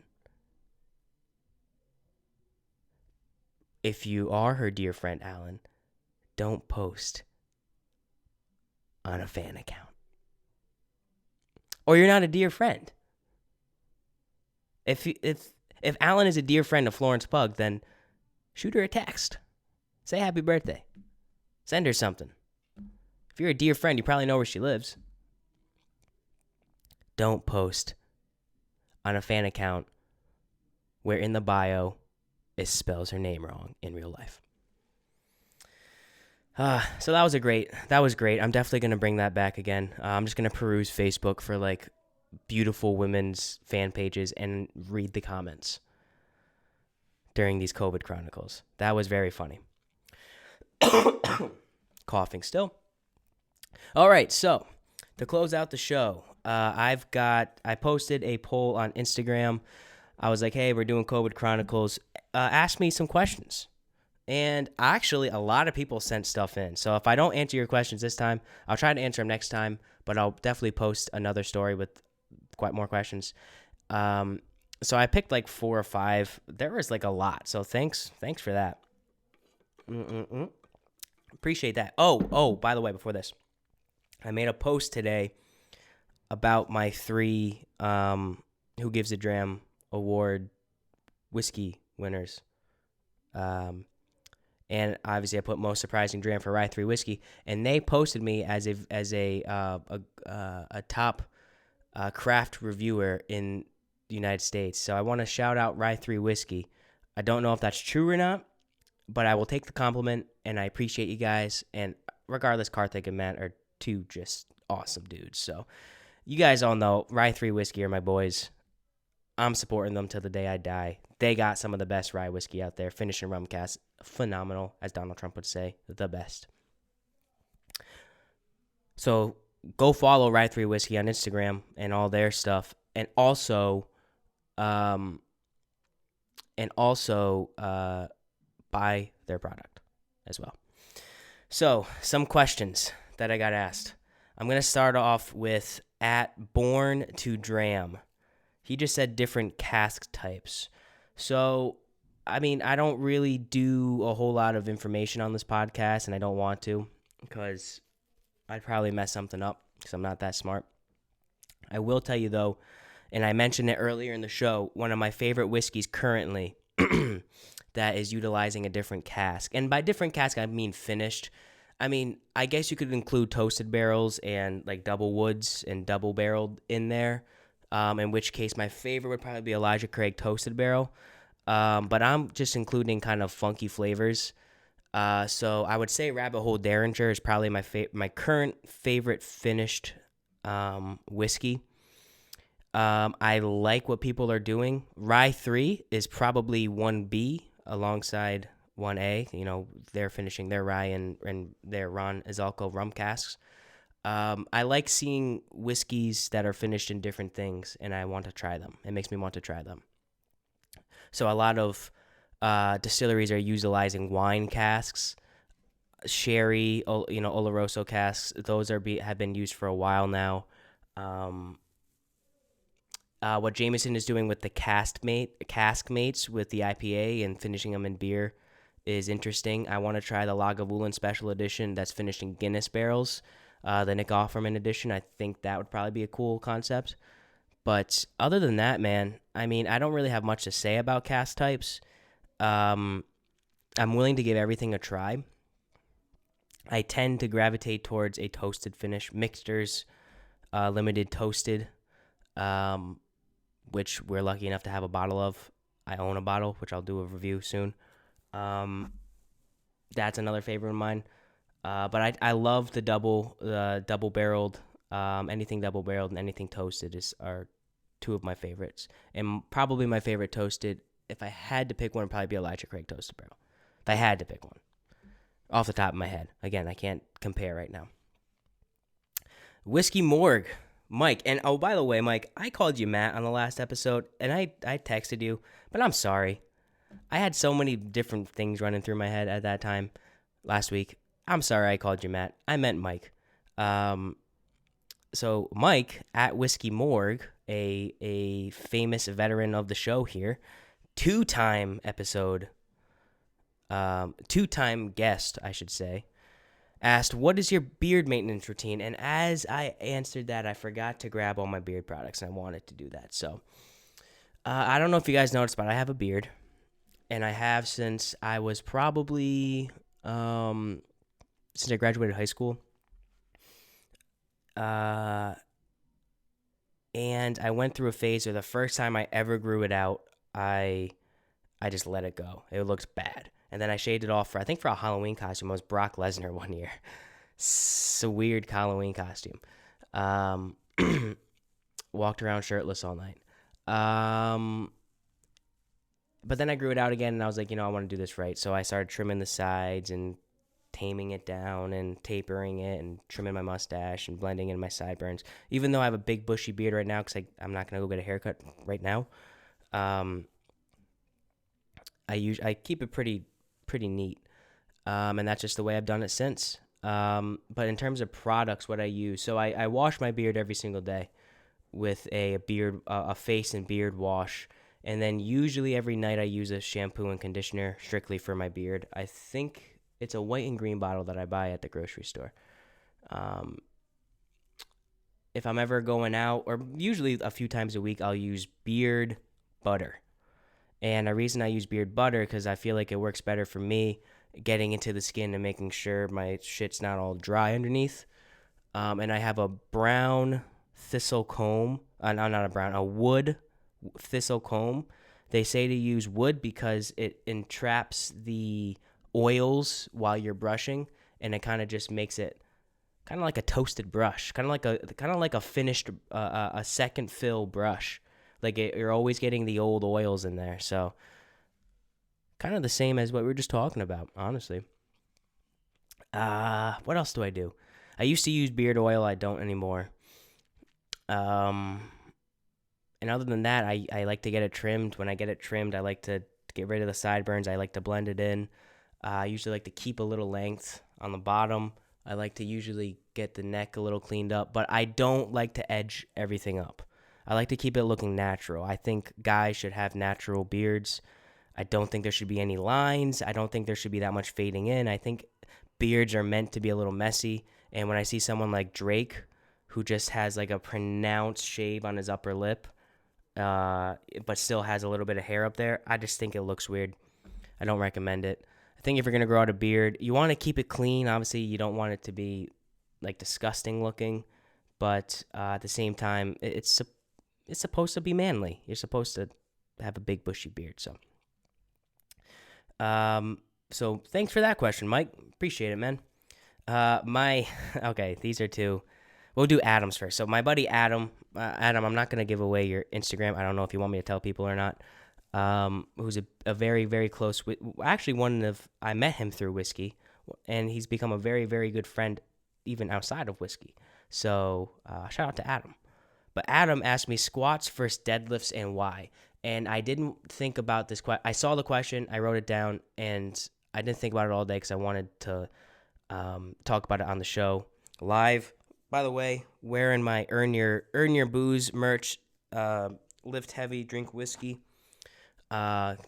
If you are her dear friend Alan, don't post on a fan account. Or you're not a dear friend. If Alan is a dear friend of Florence Pug, then shoot her a text. Say happy birthday. Send her something. If you're a dear friend, you probably know where she lives. Don't post on a fan account where in the bio it spells her name wrong in real life. So that was great. I'm definitely going to bring that back again. I'm just going to peruse Facebook for like beautiful women's fan pages and read the comments during these COVID Chronicles. That was very funny. Coughing still. All right, so to close out the show, I posted a poll on Instagram. I was like, hey, we're doing COVID Chronicles. Ask me some questions. And actually, a lot of people sent stuff in. So if I don't answer your questions this time, I'll try to answer them next time. But I'll definitely post another story with quite more questions. So I picked like 4 or 5. There was like a lot. So thanks for that. Appreciate that. Oh, by the way, before this, I made a post today about my 3 Who Gives a Dram award whiskey winners. And obviously I put most surprising dram for Rye 3 whiskey, and they posted me as a top craft reviewer in the United States. So I want to shout out Rye 3 whiskey. I don't know if that's true or not, but I will take the compliment, and I appreciate you guys. And regardless, Karthik and Matt are 2 just awesome dudes. So you guys all know Rye 3 whiskey are my boys. I'm supporting them till the day I die. They got some of the best rye whiskey out there. Finishing rum cast, phenomenal, as Donald Trump would say, the best. So go follow Rye 3 Whiskey on Instagram and all their stuff, and also buy their product as well. So some questions that I got asked. I'm gonna start off with at Born to Dram. He just said different cask types. So, I mean, I don't really do a whole lot of information on this podcast, and I don't want to because I'd probably mess something up because I'm not that smart. I will tell you, though, and I mentioned it earlier in the show, one of my favorite whiskeys currently that is utilizing a different cask. And by different cask, I mean finished. I mean, I guess you could include toasted barrels and like double woods and double barreled in there. In which case my favorite would probably be Elijah Craig Toasted Barrel. But I'm just including kind of funky flavors. So I would say Rabbit Hole Derringer is probably my current favorite finished whiskey. I like what people are doing. Rye 3 is probably 1B alongside 1A. You know, they're finishing their rye and their Ron Izalco rum casks. I like seeing whiskeys that are finished in different things, and I want to try them. It makes me want to try them. So a lot of distilleries are utilizing wine casks, sherry, Oloroso casks. Those have been used for a while now. What Jameson is doing with the cask mates with the IPA and finishing them in beer is interesting. I want to try the Lagavulin Special Edition that's finished in Guinness barrels. The Nick Offerman edition, I think that would probably be a cool concept. But other than that, man, I mean, I don't really have much to say about cask types. I'm willing to give everything a try. I tend to gravitate towards a toasted finish. Mixters, limited toasted, which we're lucky enough to have a bottle of. I own a bottle, which I'll do a review soon. That's another favorite of mine. But I love the double barreled. Anything double barreled and anything toasted are 2 of my favorites. And probably my favorite toasted, if I had to pick one, would probably be Elijah Craig Toasted Barrel. If I had to pick one. Off the top of my head. Again, I can't compare right now. Whiskey Morgue. Mike. And oh, by the way, Mike, I called you Matt on the last episode, and I texted you, but I'm sorry. I had so many different things running through my head at that time last week. I'm sorry I called you Matt. I meant Mike. So Mike at Whiskey Morgue, a famous veteran of the show here, 2-time guest, I should say, asked, what is your beard maintenance routine? And as I answered that, I forgot to grab all my beard products, and I wanted to do that. So I don't know if you guys noticed, but I have a beard, and I have since I was probably... since I graduated high school. And I went through a phase where the first time I ever grew it out, I just let it go. It looked bad. And then I shaved it off for, I think, for a Halloween costume. I was Brock Lesnar one year. It's a weird Halloween costume. Um, walked around shirtless all night. But then I grew it out again, and I was like, I want to do this right. So I started trimming the sides and taming it down and tapering it and trimming my mustache and blending in my sideburns. Even though I have a big bushy beard right now because I'm not going to go get a haircut right now, I keep it pretty neat, and that's just the way I've done it since. But in terms of products, what I use, so I wash my beard every single day with a face and beard wash, and then usually every night I use a shampoo and conditioner strictly for my beard. I think it's a white and green bottle that I buy at the grocery store. If I'm ever going out, or usually a few times a week, I'll use beard butter. And the reason I use beard butter because I feel like it works better for me getting into the skin and making sure my shit's not all dry underneath. And I have a brown thistle comb. No, not a brown, a wood thistle comb. They say to use wood because it entraps the oils while you're brushing, and it kind of just makes it kind of like a toasted brush, kind of like a finished a second fill brush. Like you're always getting the old oils in there, so kind of the same as what we were just talking about, honestly. What else do I do? I used to use beard oil. I don't anymore. And other than that, I like to get it trimmed. When I get it trimmed, I like to get rid of the sideburns. I like to blend it in. I usually like to keep a little length on the bottom. I like to usually get the neck a little cleaned up, but I don't like to edge everything up. I like to keep it looking natural. I think guys should have natural beards. I don't think there should be any lines. I don't think there should be that much fading in. I think beards are meant to be a little messy. And when I see someone like Drake, who just has like a pronounced shave on his upper lip, but still has a little bit of hair up there, I just think it looks weird. I don't recommend it. I think if you're going to grow out a beard, you want to keep it clean. Obviously, you don't want it to be like disgusting looking, but at the same time, it's supposed to be manly. You're supposed to have a big bushy beard. So thanks for that question, Mike. Appreciate it, man. Okay, these are two. We'll do Adam's first. So my buddy Adam, I'm not gonna give away your Instagram. I don't know if you want me to tell people or not. Who's a very, very close, actually I met him through whiskey, and he's become a very, very good friend even outside of whiskey. So shout out to Adam. But Adam asked me squats versus deadlifts and why. And I didn't think about this question. I saw the question, I wrote it down, and I didn't think about it all day because I wanted to talk about it on the show live. By the way, wearing my Earn Your Booze merch, lift heavy, drink whiskey. Got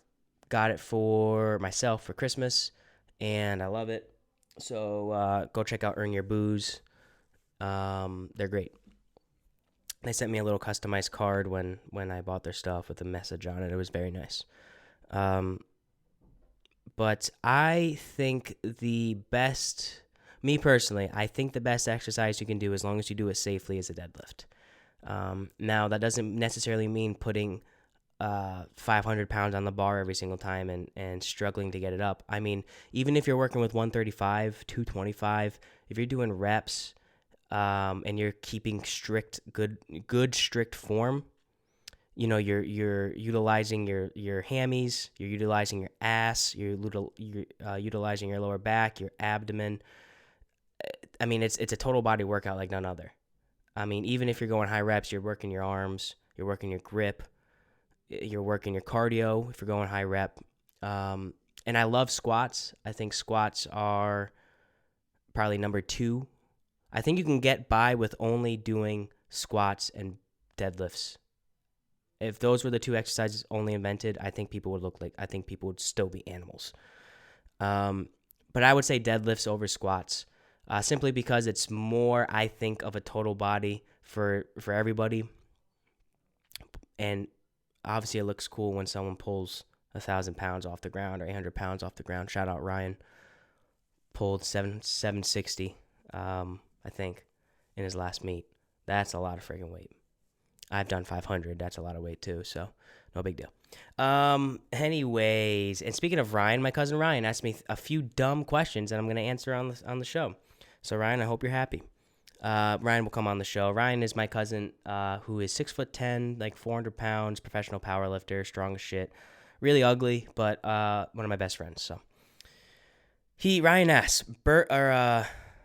it for myself for Christmas, and I love it. So go check out Earn Your Booze. They're great. They sent me a little customized card when I bought their stuff with a message on it. It was very nice. But I think me personally, I think the best exercise you can do as long as you do it safely is a deadlift. Now, that doesn't necessarily mean putting 500 pounds on the bar every single time and struggling to get it up. I mean, even if you're working with 135, 225, if you're doing reps, and you're keeping strict form, you're utilizing your hammies, you're utilizing your ass, you're utilizing your lower back, your abdomen. I mean, it's a total body workout like none other. I mean, even if you're going high reps, you're working your arms, you're working your grip, you're working your cardio if you're going high rep. And I love squats. I think squats are probably number 2. I think you can get by with only doing squats and deadlifts. If those were the 2 exercises only invented, I think people would still be animals. But I would say deadlifts over squats, simply because it's more, I think, of a total body for everybody. And obviously it looks cool when someone pulls 1,000 pounds off the ground or 800 pounds off the ground. Shout out Ryan. Pulled 760. I think, in his last meet. That's a lot of freaking weight. I've done 500. That's a lot of weight too, so no big deal. Anyways, and speaking of Ryan, my cousin Ryan asked me a few dumb questions, and I'm gonna answer on the show. So Ryan, I hope you're happy. Ryan will come on the show. Ryan is my cousin, who is 6'10", like 400 pounds, professional power lifter, strong as shit, really ugly, but one of my best friends. So Ryan asks,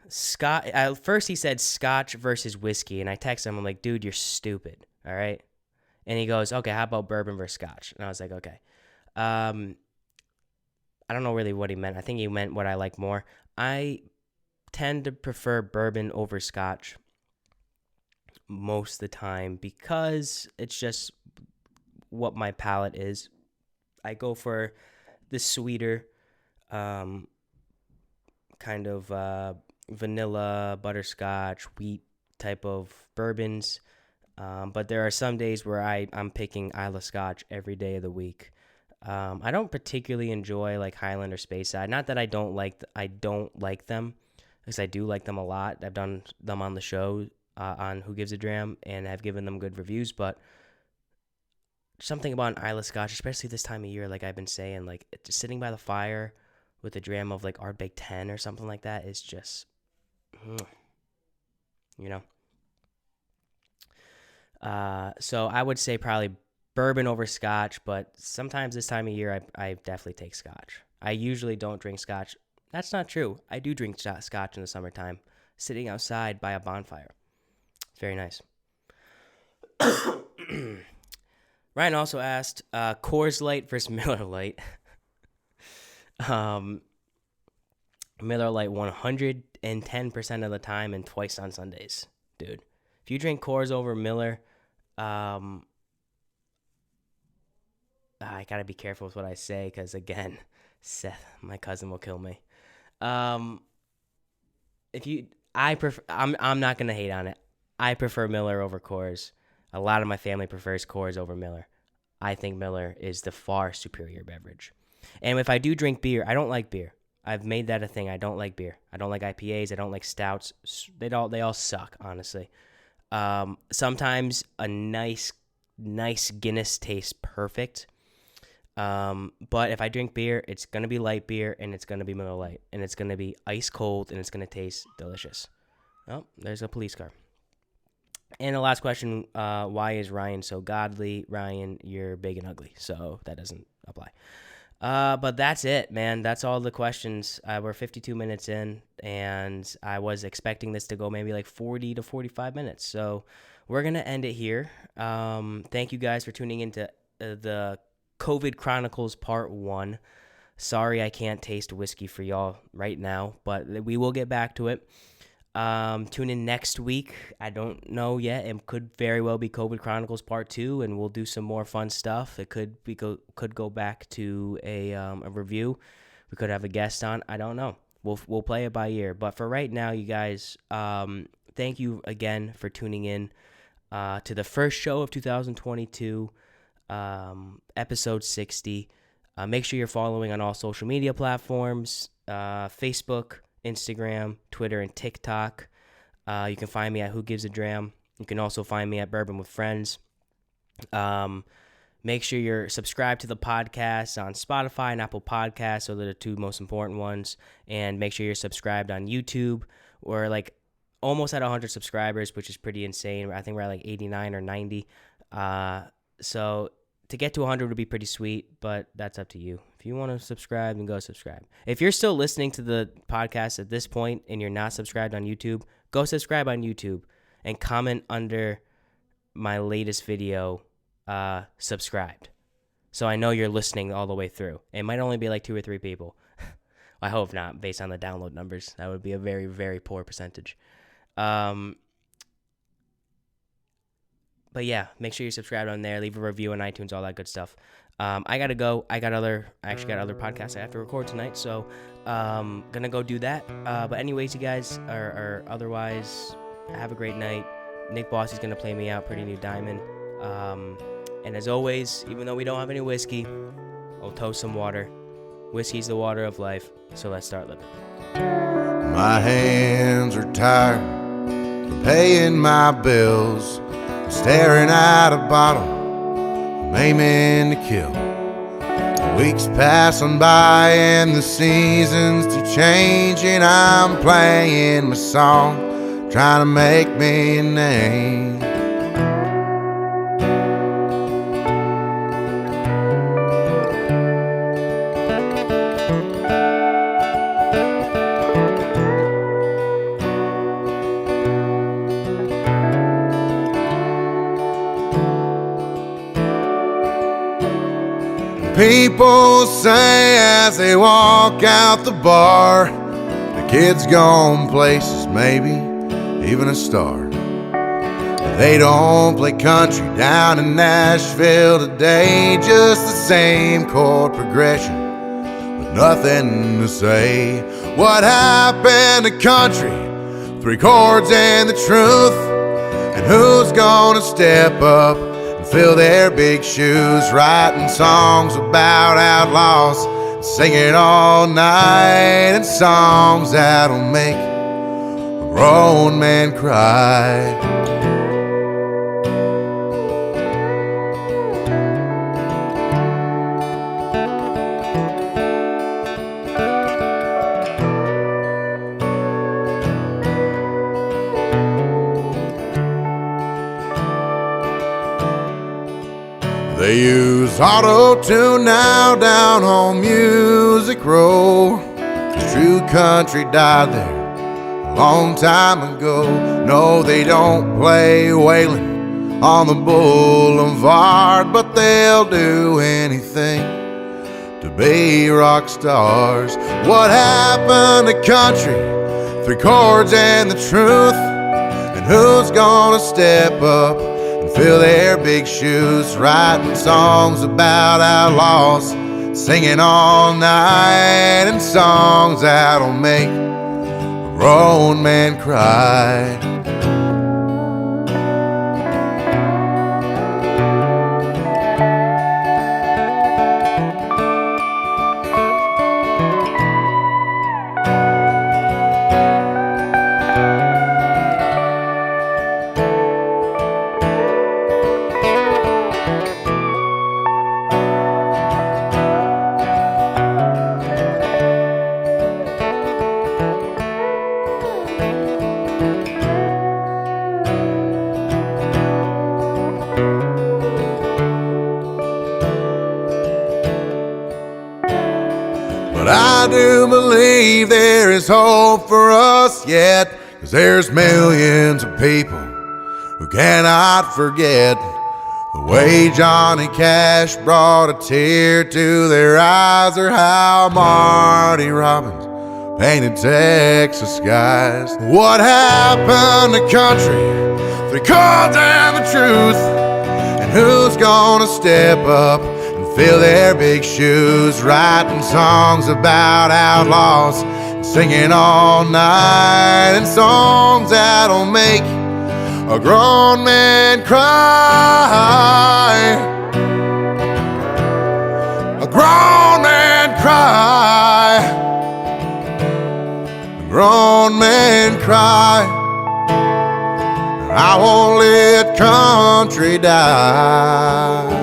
Scott. First he said Scotch versus whiskey, and I texted him. I'm like, dude, you're stupid. All right. And he goes, okay, how about bourbon versus Scotch? And I was like, okay. I don't know really what he meant. I think he meant what I like more. I tend to prefer bourbon over Scotch most of the time because it's just what my palate is. I go for the sweeter kind of vanilla, butterscotch, wheat type of bourbons. But there are some days where I'm picking Isla Scotch every day of the week. I don't particularly enjoy like Highland or Speyside. Not that I don't like them, because I do like them a lot. I've done them on the show on Who Gives a Dram, and I've given them good reviews. But something about an Isla Scotch, especially this time of year, like I've been saying, like just sitting by the fire with a dram of like Ardbeg 10 or something like that is just, you know. So I would say probably bourbon over Scotch, but sometimes this time of year I definitely take Scotch. I usually don't drink Scotch. That's not true. I do drink Scotch in the summertime, sitting outside by a bonfire. It's very nice. Ryan also asked Coors Light versus Miller Lite. Miller Lite 110% of the time and twice on Sundays, dude. If you drink Coors over Miller, I gotta be careful with what I say because again, Seth, my cousin, will kill me. I'm not gonna hate on it. I prefer Miller over Coors. A lot of my family prefers Coors over Miller. I think Miller is the far superior beverage. And if I do drink beer, I don't like beer. I've made that a thing. I don't like beer. I don't like IPAs. I don't like stouts. They all suck, honestly. Sometimes a nice Guinness tastes perfect. But if I drink beer, it's going to be light beer and it's going to be Miller Lite and it's going to be ice cold and it's going to taste delicious. Oh, there's a police car. And the last question, why is Ryan so godly? Ryan, you're big and ugly, so that doesn't apply. But that's it, man. That's all the questions. We're 52 minutes in, and I was expecting this to go maybe like 40 to 45 minutes. So we're going to end it here. Thank you guys for tuning into the COVID Chronicles Part 1. Sorry I can't taste whiskey for y'all right now, but we will get back to it. Tune in next week. I don't know yet. It could very well be COVID Chronicles Part 2, and we'll do some more fun stuff. It could go back to a review. We could have a guest on. I don't know. We'll play it by ear. But for right now, you guys, thank you again for tuning in to the first show of 2022, episode 60. Make sure you're following on all social media platforms, Facebook, Instagram, Twitter, and TikTok. You can find me at Who Gives a Dram. You can also find me at Bourbon with Friends. Make sure you're subscribed to the podcast on Spotify and Apple Podcasts. Those are the two most important ones. And make sure you're subscribed on YouTube. We're like almost at 100 subscribers, which is pretty insane. I think we're at like 89 or 90. So to get to 100 would be pretty sweet, but that's up to you. If you want to subscribe, then go subscribe. If you're still listening to the podcast at this point and you're not subscribed on YouTube, go subscribe on YouTube and comment under my latest video, subscribed. So I know you're listening all the way through. It might only be like 2 or 3 people. I hope not, based on the download numbers. That would be a very, very poor percentage. But yeah, make sure you're subscribed on there. Leave a review on iTunes, all that good stuff. I gotta go. I actually got other podcasts I have to record tonight, so gonna go do that. But anyways, you guys, or otherwise, have a great night. Nick Bossy's gonna play me out, Pretty New Diamond. And as always, even though we don't have any whiskey, I'll toast some water. Whiskey's the water of life, so let's start living. My hands are tired of paying my bills, staring at a bottle, I'm aiming to kill. The weeks passing by and the seasons keep changing. I'm playing my song, trying to make me a name. People say as they walk out the bar, the kid's gone places, maybe even a star. They don't play country down in Nashville today, just the same chord progression with nothing to say. What happened to country? 3 chords and the truth. And who's gonna step up and fill their big shoes, writing songs about outlaws, singing all night, and songs that'll make a grown man cry. They use auto-tune now down on Music Row. True country died there a long time ago. No, they don't play Waylon on the boulevard, but they'll do anything to be rock stars. What happened to country? 3 chords and the truth. And who's gonna step up and fill their big shoes, writing songs about outlaws, singing all night, and songs that'll make a grown man cry. But I do believe there is hope for us yet, 'cause there's millions of people who cannot forget the way Johnny Cash brought a tear to their eyes, or how Marty Robbins painted Texas skies. What happened to country? 3 chords and the truth. And who's gonna step up and fill their big shoes, writing songs about outlaws, singing all night, and songs that'll make a grown man cry. A grown man cry. A grown man cry. I won't let country die.